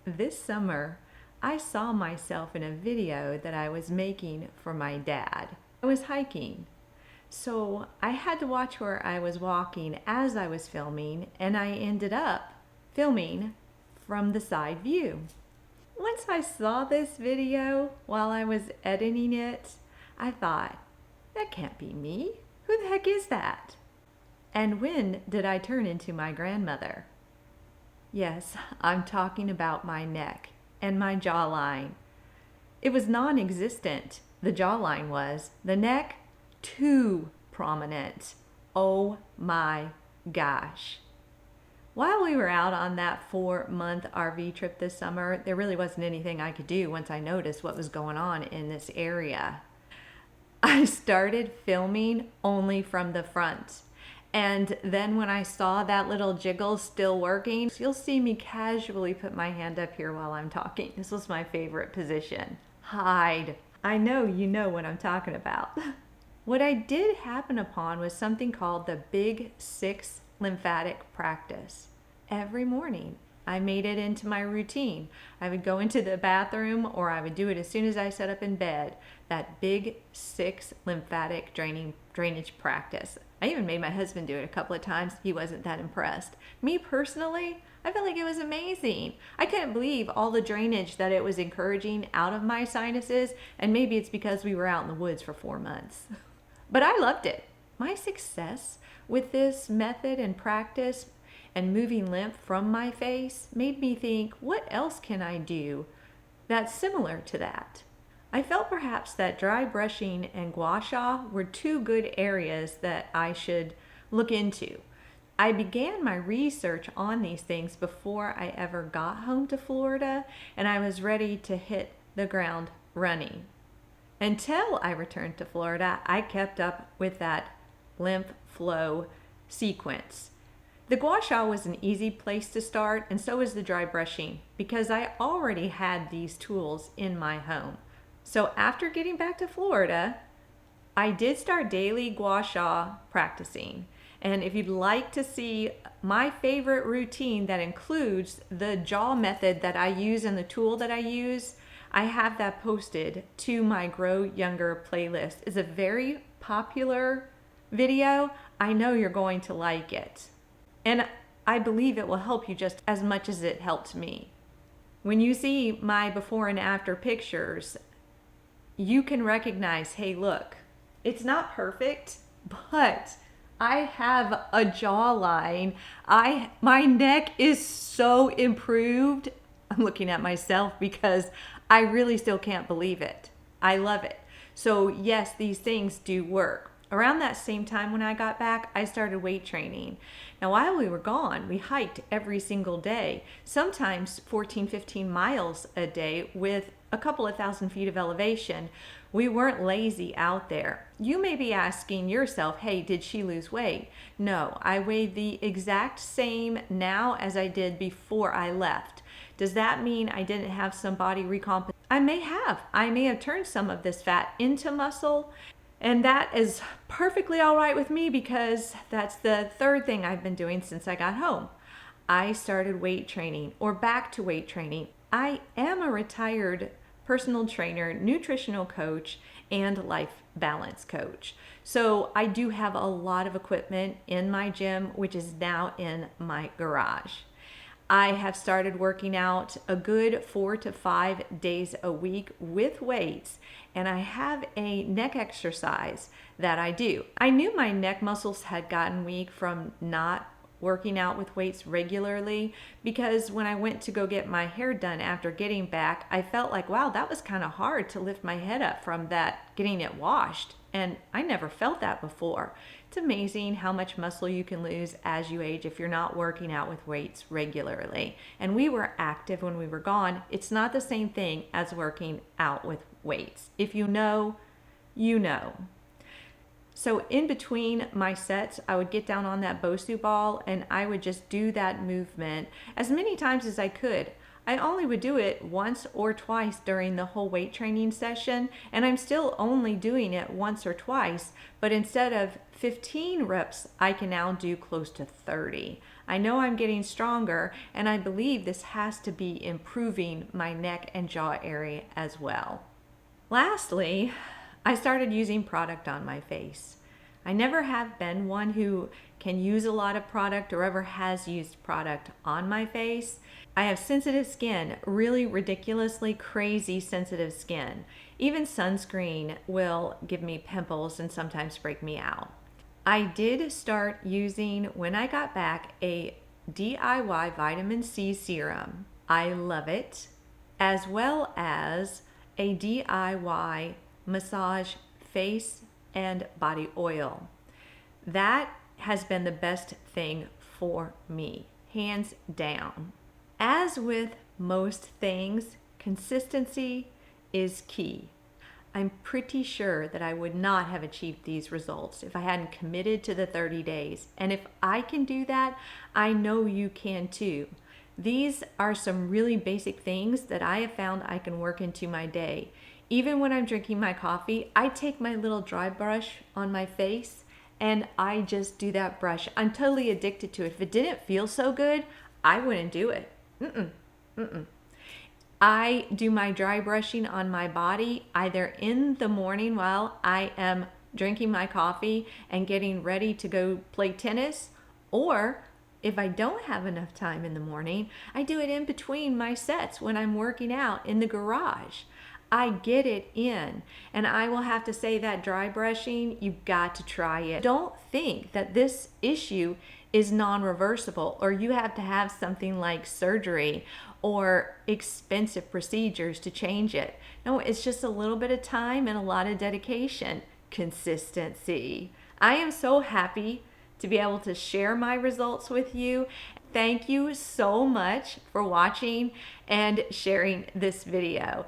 This summer, I saw myself in a video that I was making for my dad. I was hiking, so I had to watch where I was walking as I was filming, and I ended up filming from the side view. Once I saw this video while I was editing it, I thought, that can't be me. Who the heck is that? And when did I turn into my grandmother? Yes, I'm talking about my neck and my jawline. It was non-existent, the jawline was. The neck, too prominent. Oh my gosh. While we were out on that 4-month RV trip this summer, there really wasn't anything I could do once I noticed what was going on in this area. I started filming only from the front. And then when I saw that little jiggle still working, you'll see me casually put my hand up here while I'm talking. This was my favorite position. Hide. I know you know what I'm talking about. What I did happen upon was something called the Big 6 lymphatic practice. Every morning, I made it into my routine. I would go into the bathroom or I would do it as soon as I sat up in bed. That Big 6 lymphatic drainage practice. I even made my husband do it a couple of times. He wasn't that impressed. Me personally, I felt like it was amazing. I couldn't believe all the drainage that it was encouraging out of my sinuses, and maybe it's because we were out in the woods for 4 months. But I loved it. My success with this method and practice and moving lymph from my face made me think, what else can I do that's similar to that? I felt perhaps that dry brushing and gua sha were two good areas that I should look into. I began my research on these things before I ever got home to Florida, and I was ready to hit the ground running. Until I returned to Florida, I kept up with that lymph flow sequence. The gua sha was an easy place to start, and so was the dry brushing, because I already had these tools in my home. So after getting back to Florida, I did start daily gua sha practicing. And if you'd like to see my favorite routine that includes the jaw method that I use and the tool that I use, I have that posted to my Grow Younger playlist. It's a very popular video. I know you're going to like it. And I believe it will help you just as much as it helped me. When you see my before and after pictures, you can recognize, hey, look, it's not perfect, but I have a jawline. My neck is so improved. I'm looking at myself because I really still can't believe it. I love it. So yes, these things do work. Around that same time when I got back, I started weight training. Now, while we were gone, we hiked every single day, sometimes 14, 15 miles a day with a couple of thousand feet of elevation. We weren't lazy out there. You may be asking yourself, hey, did she lose weight? No, I weighed the exact same now as I did before I left. Does that mean I didn't have some body recomposition? I may have. I may have turned some of this fat into muscle. And that is perfectly all right with me because that's the third thing I've been doing since I got home. I started weight training or back to weight training. I am a retired personal trainer, nutritional coach, and life balance coach. So I do have a lot of equipment in my gym, which is now in my garage. I have started working out a good 4 to 5 days a week with weights, and I have a neck exercise that I do. I knew my neck muscles had gotten weak from not working out with weights regularly because when I went to go get my hair done after getting back, I felt like, wow, that was kind of hard to lift my head up from that getting it washed. And I never felt that before. It's amazing how much muscle you can lose as you age if you're not working out with weights regularly. And we were active when we were gone. It's not the same thing as working out with weights. If you know, you know. So in between my sets, I would get down on that Bosu ball and I would just do that movement as many times as I could. I only would do it once or twice during the whole weight training session, and I'm still only doing it once or twice, but instead of 15 reps, I can now do close to 30. I know I'm getting stronger, and I believe this has to be improving my neck and jaw area as well. Lastly, I started using product on my face. I never have been one who can use a lot of product or ever has used product on my face. I have sensitive skin, really ridiculously crazy sensitive skin. Even sunscreen will give me pimples and sometimes break me out. I did start using, when I got back, a DIY vitamin C serum. I love it, as well as a DIY massage face and body oil. That has been the best thing for me, hands down. As with most things, consistency is key. I'm pretty sure that I would not have achieved these results if I hadn't committed to the 30 days. And if I can do that, I know you can too. These are some really basic things that I have found I can work into my day. Even when I'm drinking my coffee, I take my little dry brush on my face and I just do that brush. I'm totally addicted to it. If it didn't feel so good, I wouldn't do it. I do my dry brushing on my body either in the morning while I am drinking my coffee and getting ready to go play tennis, or if I don't have enough time in the morning, I do it in between my sets when I'm working out in the garage. I get it in, and I will have to say that dry brushing, you've got to try it. Don't think that this issue is non-reversible or you have to have something like surgery or expensive procedures to change it. No, it's just a little bit of time and a lot of dedication. Consistency. I am so happy to be able to share my results with you. Thank you so much for watching and sharing this video.